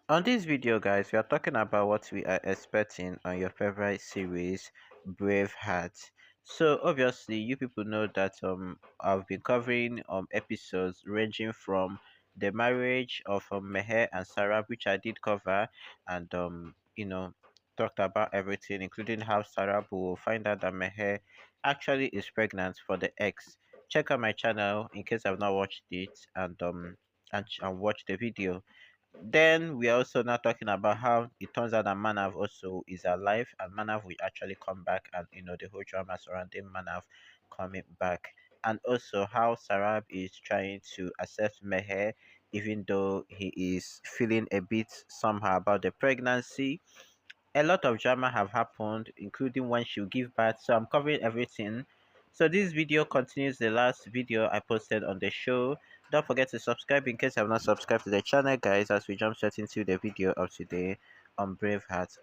On this video, guys, we are talking about what we are expecting on your favorite series, Braveheart. So obviously, you people know that I've been covering episodes ranging from the marriage of Meher and Sarah, which I did cover, and talked about everything, including how Sarah will find out that Meher actually is pregnant for the ex. Check out my channel in case I've not watched it, and watch the video. Then we are also now talking about how it turns out that Manav also is alive, and Manav will actually come back, and the whole drama surrounding Manav coming back, and also how Sarab is trying to accept Meher even though he is feeling a bit somehow about the pregnancy. A lot of drama have happened, including when she'll give birth. So I'm covering everything. So this video continues the last video I posted on the show. Don't forget to subscribe in case you have not subscribed to the channel, guys, as we jump straight into the video of today on Braveheart.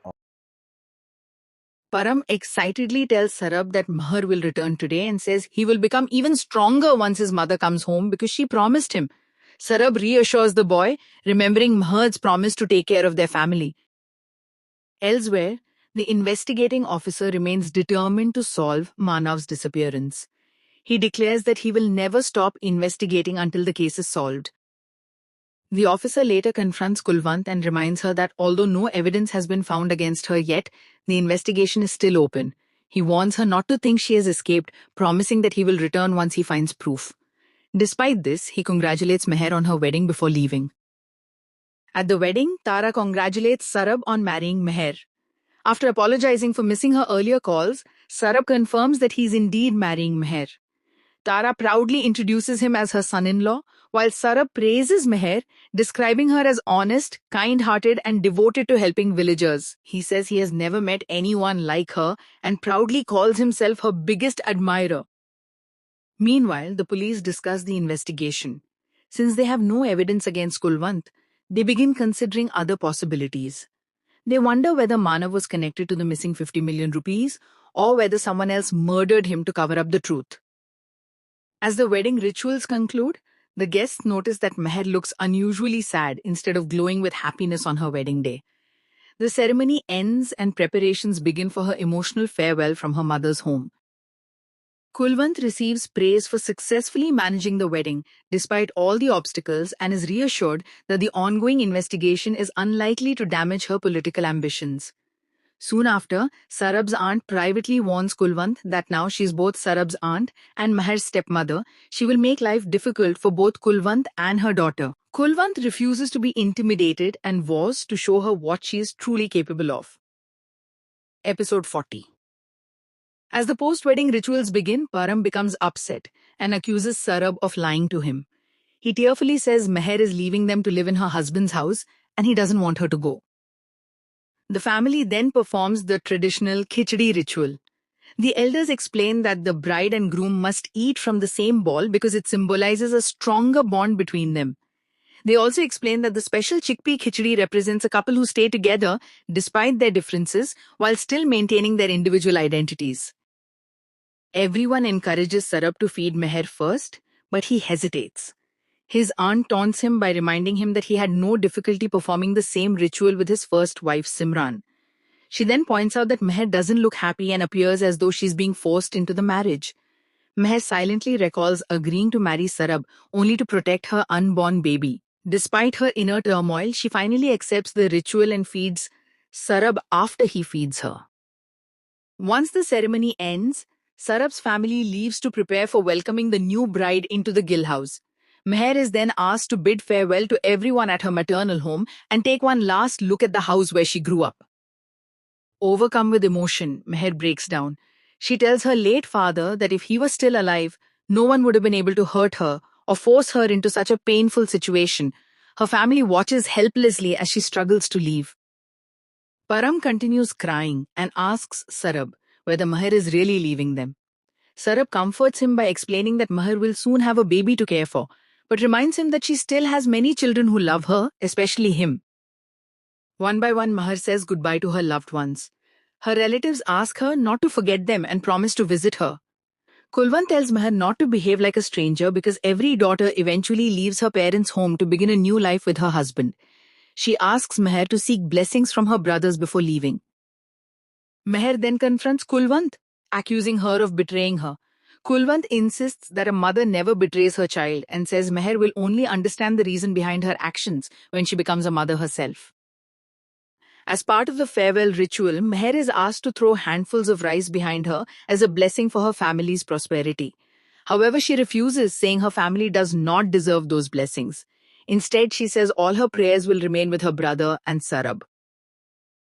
Param excitedly tells Sarab that Mahar will return today and says he will become even stronger once his mother comes home because she promised him. Sarab reassures the boy, remembering Mahar's promise to take care of their family. Elsewhere, the investigating officer remains determined to solve Manav's disappearance. He declares that he will never stop investigating until the case is solved. The officer later confronts Kulwant and reminds her that although no evidence has been found against her yet, the investigation is still open. He warns her not to think she has escaped, promising that he will return once he finds proof. Despite this, he congratulates Meher on her wedding before leaving. At the wedding, Tara congratulates Sarab on marrying Meher. After apologizing for missing her earlier calls, Sarab confirms that he is indeed marrying Meher. Tara proudly introduces him as her son-in-law, while Sarab praises Meher, describing her as honest, kind-hearted and devoted to helping villagers. He says he has never met anyone like her and proudly calls himself her biggest admirer. Meanwhile, the police discuss the investigation. Since they have no evidence against Kulwant, they begin considering other possibilities. They wonder whether Manav was connected to the missing 50 million rupees or whether someone else murdered him to cover up the truth. As the wedding rituals conclude, the guests notice that Meher looks unusually sad instead of glowing with happiness on her wedding day. The ceremony ends and preparations begin for her emotional farewell from her mother's home. Kulwant receives praise for successfully managing the wedding despite all the obstacles and is reassured that the ongoing investigation is unlikely to damage her political ambitions. Soon after, Sarab's aunt privately warns Kulwant that now she's both Sarab's aunt and Meher's stepmother, she will make life difficult for both Kulwant and her daughter. Kulwant refuses to be intimidated and vows to show her what she is truly capable of. Episode 40. As the post-wedding rituals begin, Param becomes upset and accuses Sarab of lying to him. He tearfully says Meher is leaving them to live in her husband's house and he doesn't want her to go. The family then performs the traditional khichdi ritual. The elders explain that the bride and groom must eat from the same bowl because it symbolizes a stronger bond between them. They also explain that the special chickpea khichdi represents a couple who stay together despite their differences while still maintaining their individual identities. Everyone encourages Sarab to feed Meher first, but he hesitates. His aunt taunts him by reminding him that he had no difficulty performing the same ritual with his first wife Simran. She then points out that Meher doesn't look happy and appears as though she's being forced into the marriage. Meher silently recalls agreeing to marry Sarab only to protect her unborn baby. Despite her inner turmoil, she finally accepts the ritual and feeds Sarab after he feeds her. Once the ceremony ends, Sarab's family leaves to prepare for welcoming the new bride into the Gill house. Meher is then asked to bid farewell to everyone at her maternal home and take one last look at the house where she grew up. Overcome with emotion, Meher breaks down. She tells her late father that if he was still alive, no one would have been able to hurt her or force her into such a painful situation. Her family watches helplessly as she struggles to leave. Param continues crying and asks Sarab whether Meher is really leaving them. Sarab comforts him by explaining that Meher will soon have a baby to care for, but reminds him that she still has many children who love her, especially him. One by one, Meher says goodbye to her loved ones. Her relatives ask her not to forget them and promise to visit her. Kulwant tells Meher not to behave like a stranger because every daughter eventually leaves her parents' home to begin a new life with her husband. She asks Meher to seek blessings from her brothers before leaving. Meher then confronts Kulwant, accusing her of betraying her. Kulwant insists that a mother never betrays her child and says Meher will only understand the reason behind her actions when she becomes a mother herself. As part of the farewell ritual, Meher is asked to throw handfuls of rice behind her as a blessing for her family's prosperity. However, she refuses, saying her family does not deserve those blessings. Instead, she says all her prayers will remain with her brother and Sarab.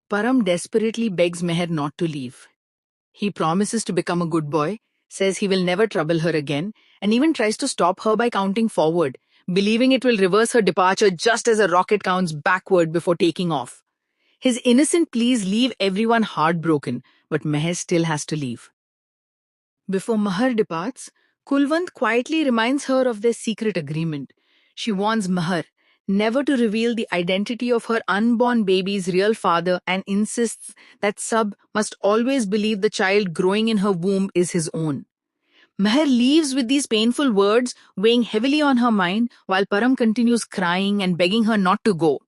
Param desperately begs Meher not to leave. He promises to become a good boy, says he will never trouble her again, and even tries to stop her by counting forward, believing it will reverse her departure just as a rocket counts backward before taking off. His innocent pleas leave everyone heartbroken, but Meher still has to leave. Before Mahar departs, Kulwant quietly reminds her of their secret agreement. She warns Mahar never to reveal the identity of her unborn baby's real father and insists that Sab must always believe the child growing in her womb is his own. Meher leaves with these painful words weighing heavily on her mind while Param continues crying and begging her not to go.